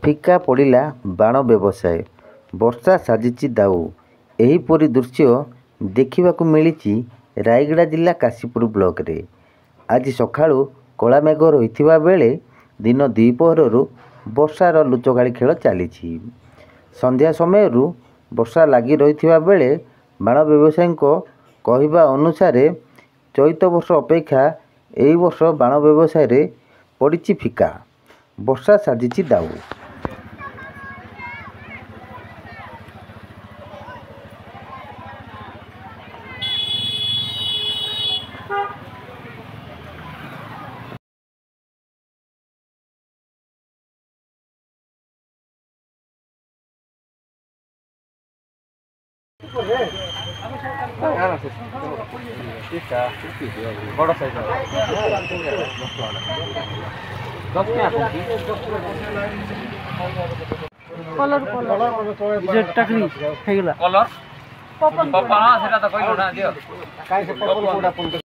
ଫିକା ପଡ଼ିଲା ବାଣ ବ୍ୟବସାୟ, ବର୍ଷା ସାଜିଛି ଦାଉ। ଏହିପରି ଦୃଶ୍ୟ ଦେଖିବାକୁ ମିଳିଛି ରାୟଗଡ଼ା ଜିଲ୍ଲା କାଶୀପୁର ବ୍ଲକରେ। ଆଜି ସକାଳୁ କଳା ମେଘ ରହିଥିବା ବେଳେ ଦିନ ଦ୍ୱିପ୍ରହରରୁ ବର୍ଷାର ଲୁଚକାଳି ଖେଳ ଚାଲିଛି। ସନ୍ଧ୍ୟା ସମୟରୁ ବର୍ଷା ଲାଗି ରହିଥିବା ବେଳେ ବାଣ ବ୍ୟବସାୟୀଙ୍କ କହିବା ଅନୁସାରେ ଚଳିତ ବର୍ଷ ଅପେକ୍ଷା ଏହି ବର୍ଷ ବାଣ ବ୍ୟବସାୟରେ ପଡ଼ିଛି ଫିକା, ବର୍ଷା ସାଜିଛି ଦାଉ। कलर